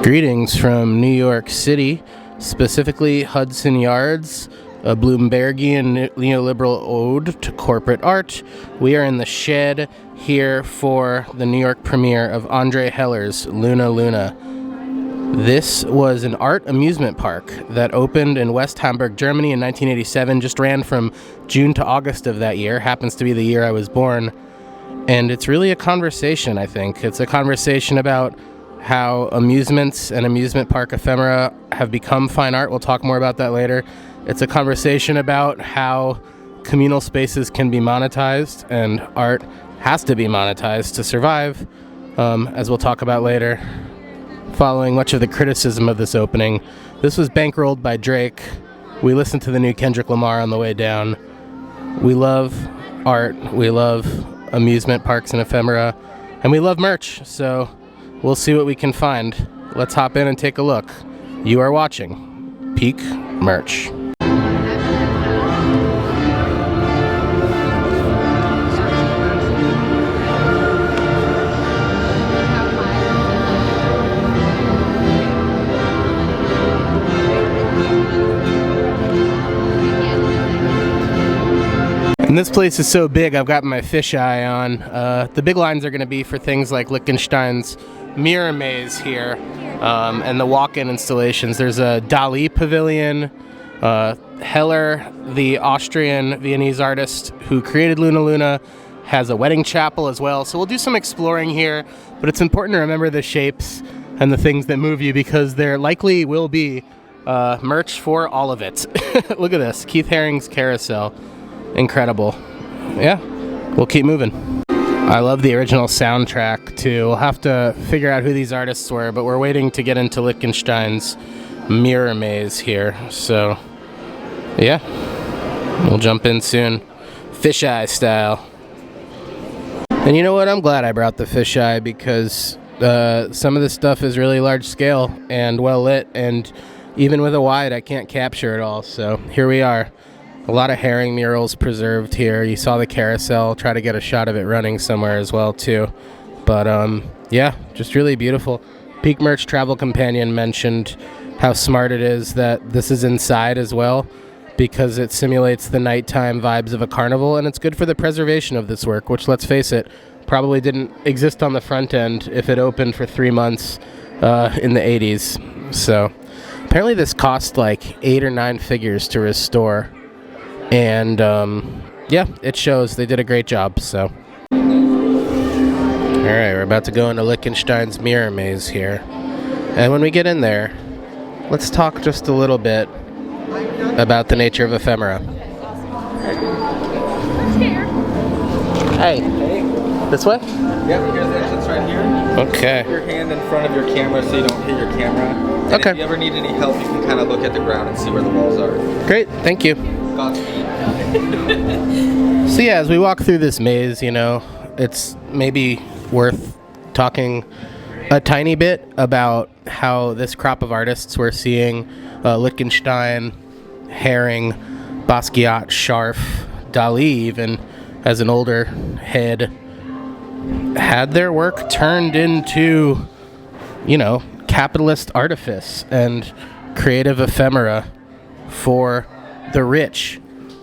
Greetings from New York City, specifically Hudson Yards, a Bloombergian neoliberal ode to corporate art. We are in the shed here for the New York premiere of Andre Heller's Luna Luna. This was an art amusement park that opened in West Hamburg, Germany in 1987, just ran from June to August of that year, happens to be the year I was born. And it's really a conversation, I think. It's a conversation about how amusements and amusement park ephemera have become fine art. We'll talk more about that later. It's a conversation about how communal spaces can be monetized, and art has to be monetized to survive, as we'll talk about later. Following much of the criticism of this opening, this was bankrolled by Drake. We listened to the new Kendrick Lamar on the way down. We love art, we love amusement parks and ephemera, and we love merch, so we'll see what we can find. Let's hop in and take a look. You are watching Peak Merch. And this place is so big, I've got my fisheye on. The big lines are going to be for things like Lichtenstein's mirror maze here, and the walk-in installations. There's a Dali pavilion. Heller, the Austrian Viennese artist who created Luna Luna, has a wedding chapel as well. So we'll do some exploring here, but it's important to remember the shapes and the things that move you, because there likely will be merch for all of it. Look at this, Keith Haring's Carousel. Incredible. Yeah, we'll keep moving. I love the original soundtrack too. We'll have to figure out who these artists were, but we're waiting to get into Lichtenstein's mirror maze here. So, yeah, we'll jump in soon. Fisheye style. And you know what? I'm glad I brought the fisheye, because some of this stuff is really large scale and well lit, and even with a wide, I can't capture it all. So here we are. A lot of Haring murals preserved here. You saw the carousel. Try to get a shot of it running somewhere as well too. But yeah, just really beautiful. Peak Merch Travel Companion mentioned how smart it is that this is inside as well, because it simulates the nighttime vibes of a carnival, and it's good for the preservation of this work, which, let's face it, probably didn't exist on the front end if it opened for 3 months in the 80s. So apparently this cost like 8 or 9 figures to restore. And yeah, it shows. They did a great job. So, all right, we're about to go into Lichtenstein's mirror maze here, and when we get in there, let's talk just a little bit about the nature of ephemera. Hey, this way? Yep, here's the entrance right here. Okay. Keep your hand in front of your camera so you don't hit your camera. And okay. If you ever need any help, you can kind of look at the ground and see where the walls are. Great, thank you. So yeah, as we walk through this maze, you know, it's maybe worth talking a tiny bit about how this crop of artists we're seeing, Lichtenstein, Haring, Basquiat, Scharf, Dali even, as an older head, had their work turned into, you know, capitalist artifice and creative ephemera for the rich.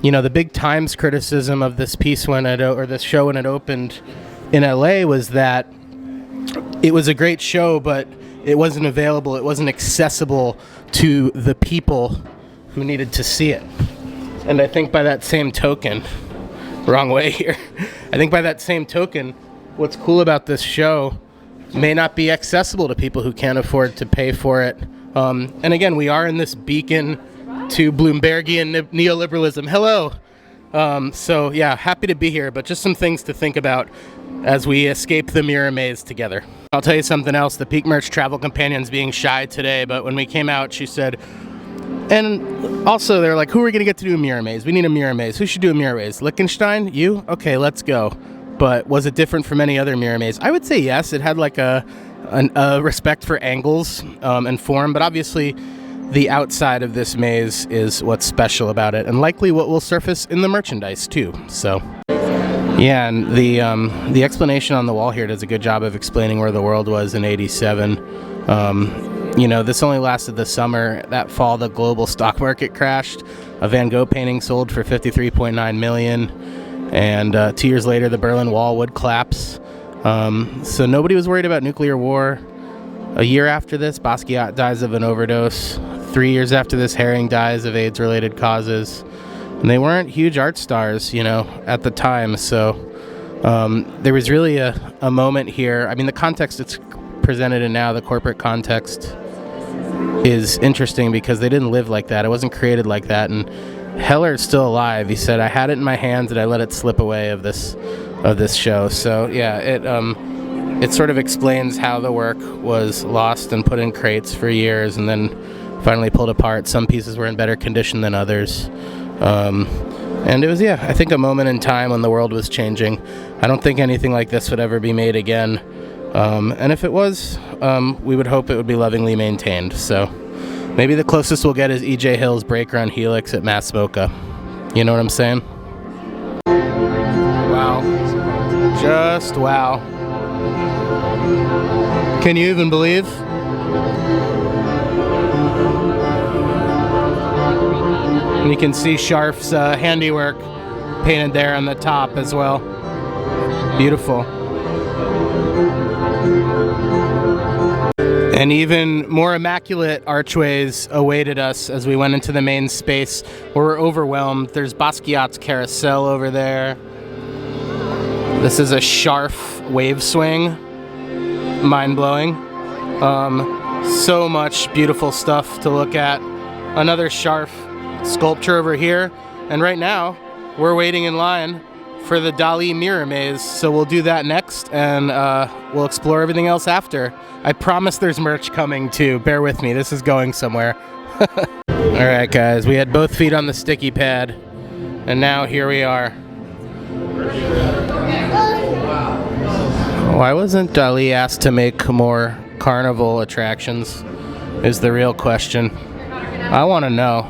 You know, the big Times criticism of this piece this show when it opened in LA was that it was a great show, but it wasn't available, it wasn't accessible to the people who needed to see it. And I think by that same token, wrong way here, I think by that same token, what's cool about this show may not be accessible to people who can't afford to pay for it. And again, we are in this beacon to Bloombergian neoliberalism. Hello. So yeah, happy to be here, but just some things to think about as we escape the mirror maze together. I'll tell you something else. The Peak Merch Travel Companion's being shy today, but when we came out, she said, and also they're like, who are we going to get to do a mirror maze? We need a mirror maze. Who should do a mirror maze? Lichtenstein? You? Okay, let's go. But was it different from any other mirror maze? I would say yes. It had like a respect for angles and form, but obviously the outside of this maze is what's special about it, and likely what will surface in the merchandise too. So yeah, and the explanation on the wall here does a good job of explaining where the world was in '87. you know, this only lasted the summer. That fall, the global stock market crashed. A Van Gogh painting sold for $53.9 million. And 2 years later, the Berlin Wall would collapse. So nobody was worried about nuclear war. A year after this, Basquiat dies of an overdose. 3 years after this, Haring dies of AIDS-related causes. And they weren't huge art stars, you know, at the time. So there was really a moment here. I mean, the context it's presented in now, the corporate context, is interesting because they didn't live like that. It wasn't created like that. And Heller's still alive. He said, "I had it in my hands and I let it slip away of this show." So yeah, it sort of explains how the work was lost and put in crates for years and then finally pulled apart. Some pieces were in better condition than others. And it was, yeah, I think a moment in time when the world was changing. I don't think anything like this would ever be made again. And if it was, we would hope it would be lovingly maintained. So maybe the closest we'll get is E.J. Hill's Breaker on Helix at Mass Mocha. You know what I'm saying? Wow. Just wow. Can you even believe? And you can see Scharf's handiwork painted there on the top as well. Beautiful. And even more immaculate archways awaited us as we went into the main space where we're overwhelmed. There's Basquiat's Carousel over there. This is a Scharf wave swing. Mind-blowing. So much beautiful stuff to look at. Another Scharf sculpture over here. And right now, we're waiting in line for the Dali mirror maze, so we'll do that next, and we'll explore everything else after. I promise there's merch coming too. Bear with me, this is going somewhere. Alright guys, we had both feet on the sticky pad, and now here we are. Why wasn't Dali asked to make more carnival attractions, is the real question. I want to know.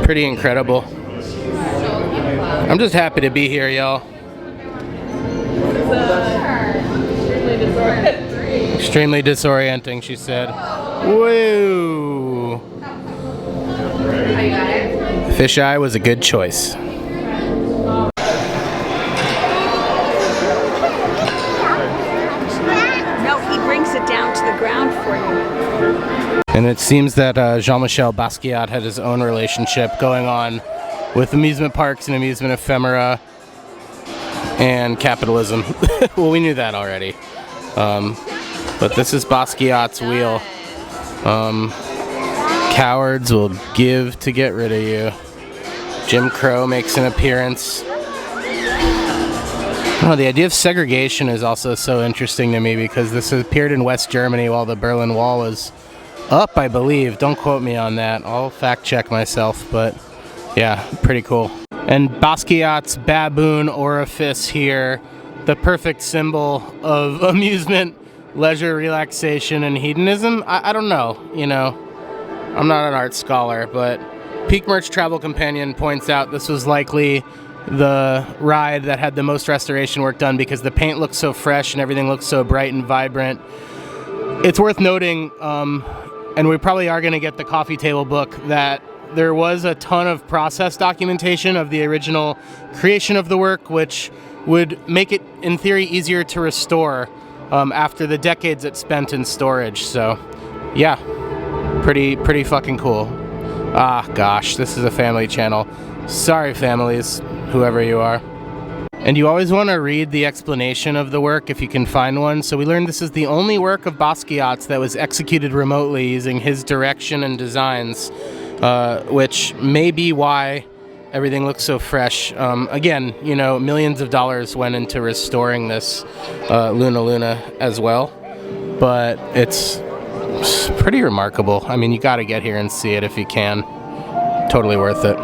Pretty incredible. I'm just happy to be here, y'all. Extremely disorienting, she said. Woo! Fisheye was a good choice. No, he brings it down to the ground for you. And it seems that Jean-Michel Basquiat had his own relationship going on with amusement parks and amusement ephemera and capitalism. Well, we knew that already. But this is Basquiat's wheel. Cowards will give to get rid of you. Jim Crow makes an appearance. Oh, the idea of segregation is also so interesting to me because this appeared in West Germany while the Berlin Wall was up, I believe. Don't quote me on that. I'll fact check myself, but yeah, pretty cool. And Basquiat's baboon orifice here, the perfect symbol of amusement, leisure, relaxation, and hedonism. I don't know, you know. I'm not an art scholar, but Peak Merch Travel Companion points out this was likely the ride that had the most restoration work done because the paint looks so fresh and everything looks so bright and vibrant. It's worth noting, and we probably are going to get the coffee table book, that there was a ton of process documentation of the original creation of the work, which would make it, in theory, easier to restore after the decades it spent in storage. So, yeah, pretty fucking cool. Ah, gosh, this is a family channel. Sorry, families, whoever you are. And you always want to read the explanation of the work if you can find one. So we learned this is the only work of Basquiat's that was executed remotely using his direction and designs, which may be why everything looks so fresh. Again, you know, millions of dollars went into restoring this Luna Luna as well, but it's pretty remarkable. I mean, you got to get here and see it if you can. Totally worth it.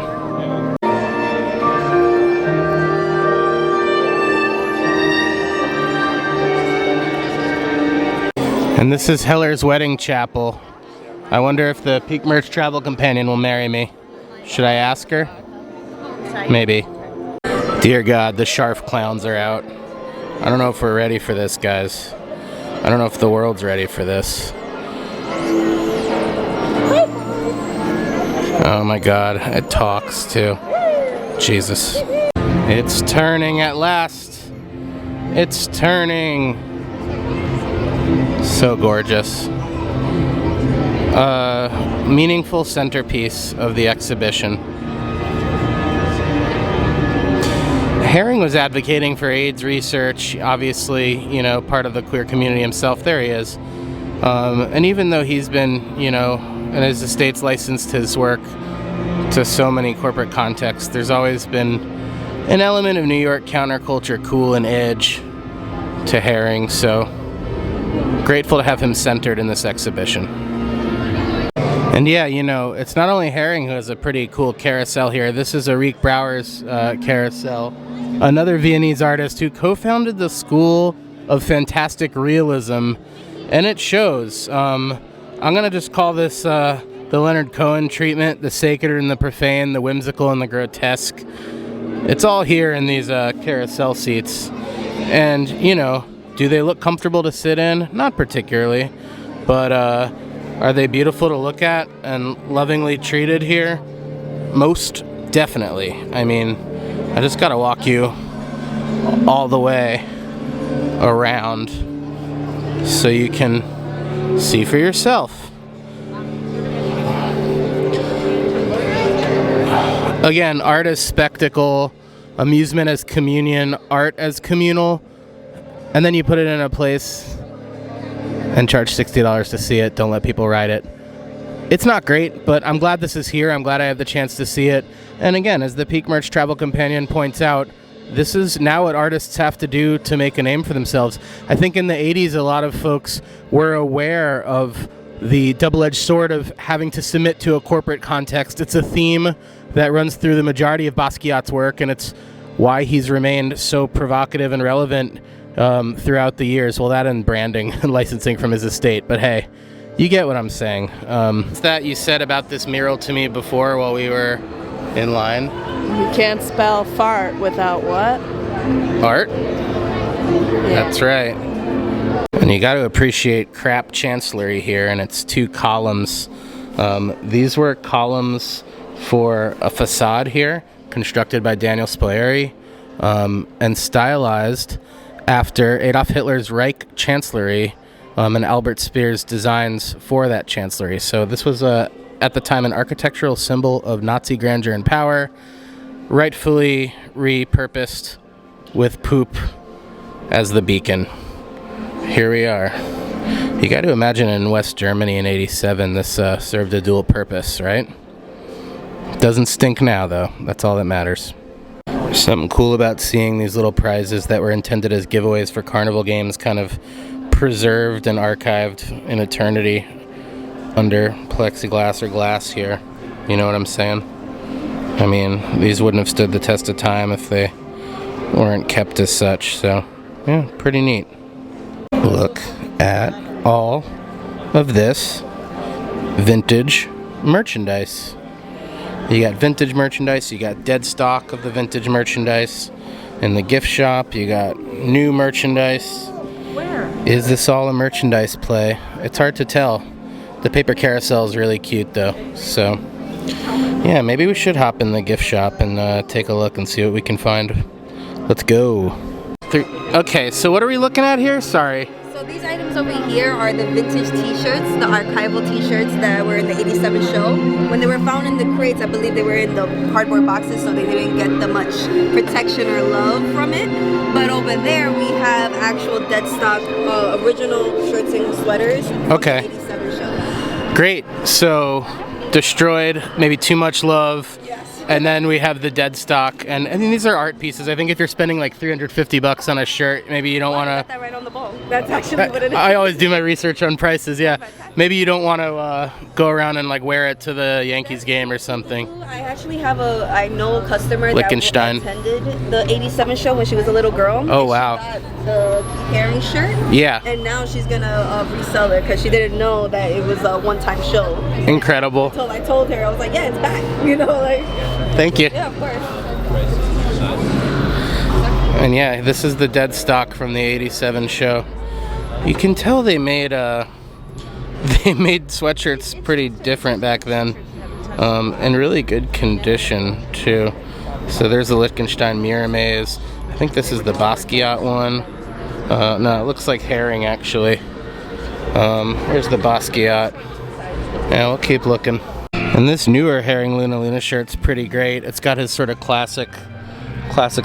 And this is Heller's wedding chapel. I wonder if the Peak Merch Travel Companion will marry me. Should I ask her? Maybe. Dear God, the Scharf clowns are out. I don't know if we're ready for this, guys. I don't know if the world's ready for this. Oh my god, it talks too. Jesus. It's turning at last. It's turning. So gorgeous. Meaningful centerpiece of the exhibition. Haring was advocating for AIDS research, obviously, you know, part of the queer community himself. There he is. And even though he's been, you know, and his estate's licensed his work to so many corporate contexts, there's always been an element of New York counterculture, cool and edge to Haring, so grateful to have him centered in this exhibition. And yeah, you know, it's not only Haring who has a pretty cool carousel here. This is Eric Brouwer's carousel, another Viennese artist who co-founded the School of Fantastic Realism, and it shows. I'm gonna just call this the Leonard Cohen treatment, the sacred and the profane, the whimsical and the grotesque. It's all here in these carousel seats. And, you know, do they look comfortable to sit in? Not particularly, but are they beautiful to look at and lovingly treated here? Most definitely. I mean, I just gotta walk you all the way around so you can see for yourself. Again, art as spectacle, amusement as communion, art as communal, and then you put it in a place and charge $60 to see it. Don't let people ride it. It's not great, but I'm glad this is here. I'm glad I have the chance to see it. And again, as the Peak Merch Travel Companion points out, this is now what artists have to do to make a name for themselves. I think in the 80s, a lot of folks were aware of the double-edged sword of having to submit to a corporate context. It's a theme that runs through the majority of Basquiat's work, and it's why he's remained so provocative and relevant throughout the years. Well, that and branding and licensing from his estate, but hey, you get what I'm saying. What's that you said about this mural to me before while we were in line? You can't spell fart without what? Art? Yeah. That's right. And you got to appreciate crap chancellery here, and it's 2 columns. These were columns for a facade here, constructed by Daniel Spalieri, and stylized after Adolf Hitler's Reich Chancellery and Albert Speer's designs for that chancellery. So this was, at the time, an architectural symbol of Nazi grandeur and power, rightfully repurposed with poop as the beacon. Here we are. You got to imagine in West Germany in '87 this served a dual purpose, right? Doesn't stink now, though. That's all that matters. There's something cool about seeing these little prizes that were intended as giveaways for Carnival games kind of preserved and archived in eternity under plexiglass or glass here. You know what I'm saying? I mean, these wouldn't have stood the test of time if they weren't kept as such, so yeah, pretty neat. Look at all of this vintage merchandise. You got vintage merchandise, you got dead stock of the vintage merchandise. In the gift shop, you got new merchandise. Where? Is this all a merchandise play? It's hard to tell. The paper carousel is really cute though, so yeah, maybe we should hop in the gift shop and take a look and see what we can find. Let's go. Okay, so what are we looking at here? Sorry. So these items over here are the vintage t-shirts, the archival t-shirts that were in the '87 show. When they were found in the crates, I believe they were in the cardboard boxes, so they didn't get the much protection or love from it. But over there, we have actual dead stock, original shirts and sweaters from Okay. the '87 show. Great. So destroyed, maybe too much love. Yes. And then we have the dead stock, and these are art pieces. I think if you're spending like $350 on a shirt, maybe you don't want Got to. that right on the ball. That's actually what it is. I always do my research on prices. Yeah, maybe you don't want to go around and like wear it to the Yankees game or something. I actually have I know a customer Lichtenstein. that attended the '87 show when she was a little girl. Oh, and wow. She got the Haring shirt. Yeah. And now she's gonna resell it because she didn't know that it was a one-time show. Incredible. So I told her, I was like, yeah, it's back. You know, like. Thank you. Yeah, of course. And yeah, this is the dead stock from the '87 show. You can tell they made sweatshirts pretty different back then, in really good condition too. So there's the Lichtenstein mirror maze. I think this is the Basquiat one. No, it looks like Haring actually. Here's the Basquiat. Yeah, we'll keep looking. And this newer Haring Luna Luna shirt's pretty great. It's got his sort of classic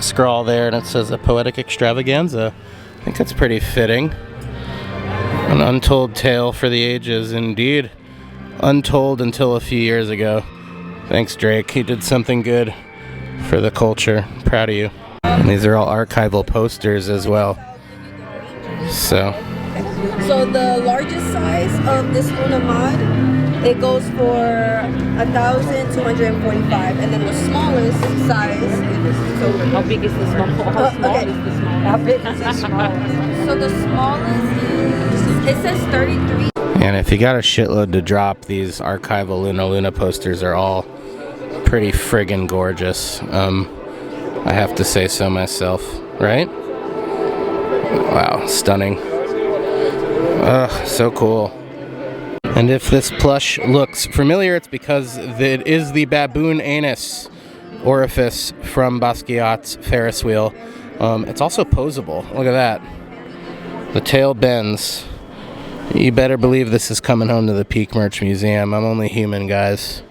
scrawl there, and it says a poetic extravaganza. I think that's pretty fitting. An untold tale for the ages, indeed. Untold until a few years ago. Thanks, Drake. He did something good for the culture. Proud of you. And these are all archival posters as well. So the largest size of this Luna mod, it goes for 1,245, and then the smallest size. So how big is the small? How small okay. is the small? How big is the smallest? So the smallest is, it says 33. And if you got a shitload to drop, these archival Luna Luna posters are all pretty friggin' gorgeous. I have to say so myself, right? Wow, stunning. Ugh, so cool. And if this plush looks familiar, it's because it is the baboon anus orifice from Basquiat's Ferris wheel. It's also posable. Look at that. The tail bends. You better believe this is coming home to the Peak Merch Museum. I'm only human, guys.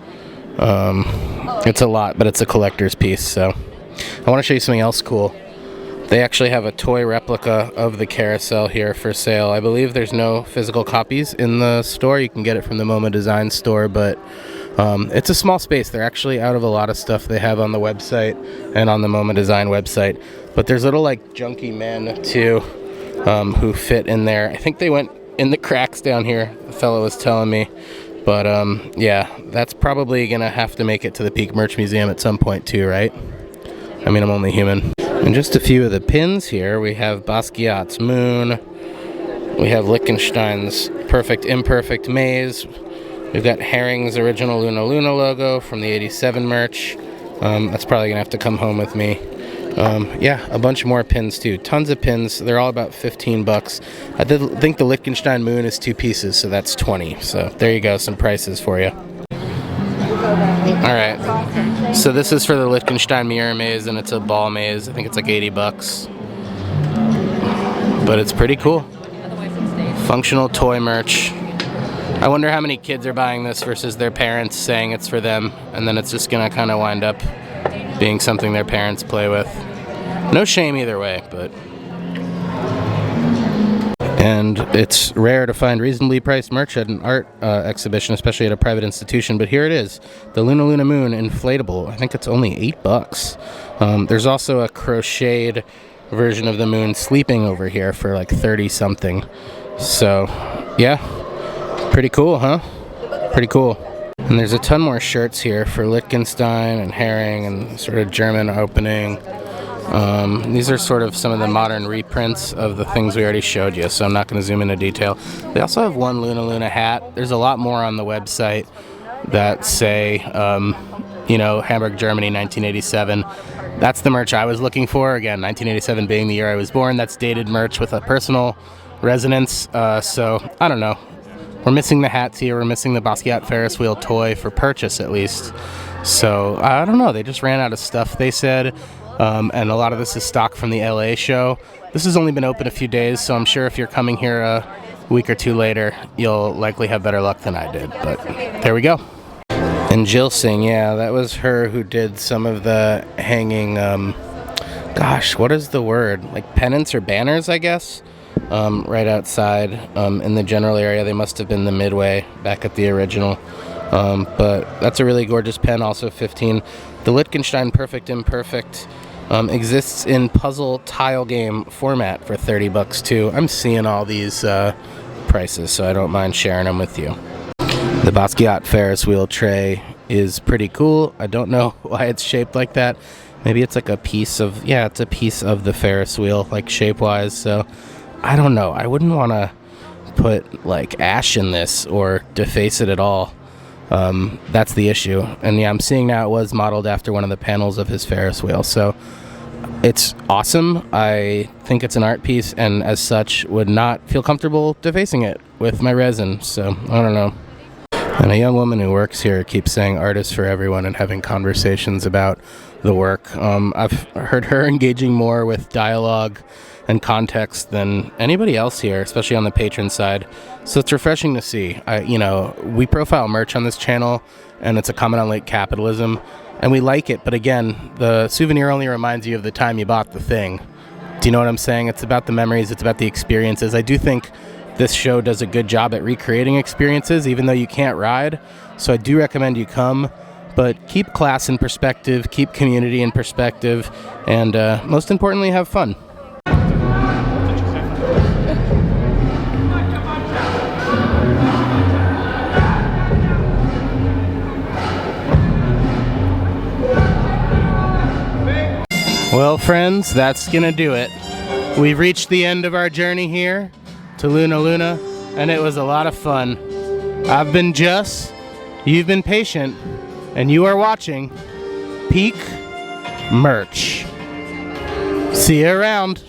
It's a lot, but it's a collector's piece, so. I want to show you something else cool. They actually have a toy replica of the carousel here for sale. I believe there's no physical copies in the store. You can get it from the MoMA Design store, but it's a small space. They're actually out of a lot of stuff they have on the website and on the MoMA Design website. But there's little like junky men too who fit in there. I think they went in the cracks down here, the fellow was telling me. But yeah, that's probably gonna have to make it to the Peak Merch Museum at some point too, right? I mean, I'm only human. And just a few of the pins here. We have Basquiat's Moon. We have Lichtenstein's Perfect Imperfect Maze. We've got Haring's original Luna Luna logo from the 87 merch. That's probably gonna have to come home with me. Yeah, a bunch more pins too. Tons of pins. They're all about 15 bucks. I think the Lichtenstein Moon is 2 pieces, so that's 20. So there you go, some prices for you. Alright, so this is for the Lichtenstein mirror maze, and it's a ball maze. I think it's like 80 bucks. But it's pretty cool. Functional toy merch. I wonder how many kids are buying this versus their parents saying it's for them, and then it's just gonna kind of wind up being something their parents play with. No shame either way, but... And it's rare to find reasonably priced merch at an art exhibition, especially at a private institution, but here it is. The Luna Luna Moon inflatable. I think it's only 8 bucks. There's also a crocheted version of the moon sleeping over here for like 30 something. So, yeah. Pretty cool, huh? Pretty cool. And there's a ton more shirts here for Lichtenstein and Haring and sort of German opening. These are sort of some of the modern reprints of the things we already showed you, so I'm not going to zoom into detail. They also have one Luna Luna hat. There's a lot more on the website that say, you know, Hamburg, Germany, 1987. That's the merch I was looking for. Again, 1987 being the year I was born. That's dated merch with a personal resonance. So, I don't know. We're missing the hats here. We're missing the Basquiat Ferris wheel toy for purchase, at least. So, I don't know. They just ran out of stuff, they said. And a lot of this is stock from the LA show. This has only been open a few days, so I'm sure if you're coming here a week or two later, you'll likely have better luck than I did. But there we go. And Jill Singh, yeah, that was her who did some of the hanging, gosh, what is the word? Like pennants or banners, I guess, right outside in the general area. They must have been the Midway back at the original. But that's a really gorgeous pen, also 15. The Lichtenstein Perfect Imperfect exists in puzzle tile game format for 30 bucks too. I'm seeing all these prices, so I don't mind sharing them with you. The Basquiat Ferris wheel tray is pretty cool. I don't know why it's shaped like that. Maybe it's like a piece of, yeah, it's a piece of the Ferris wheel, like shape-wise, so I don't know. I wouldn't want to put like ash in this or deface it at all. That's the issue. And yeah, I'm seeing now it was modeled after one of the panels of his Ferris wheel, so It's awesome. I think it's an art piece, and as such, would not feel comfortable defacing it with my resin. So I don't know. And a young woman who works here keeps saying "artists for everyone" and having conversations about the work. I've heard her engaging more with dialogue and context than anybody else here, especially on the patron side. So it's refreshing to see. We profile merch on this channel, and it's a comment on late capitalism, and we like it. But again, the souvenir only reminds you of the time you bought the thing. Do you know what I'm saying? It's about the memories. It's about the experiences. I do think this show does a good job at recreating experiences, even though you can't ride. So I do recommend you come, but keep class in perspective, keep community in perspective, and most importantly, have fun. Well, friends, that's gonna do it. We've reached the end of our journey here to Luna Luna, and it was a lot of fun. I've been Jus, you've been Patient, and you are watching Peak Merch. See you around.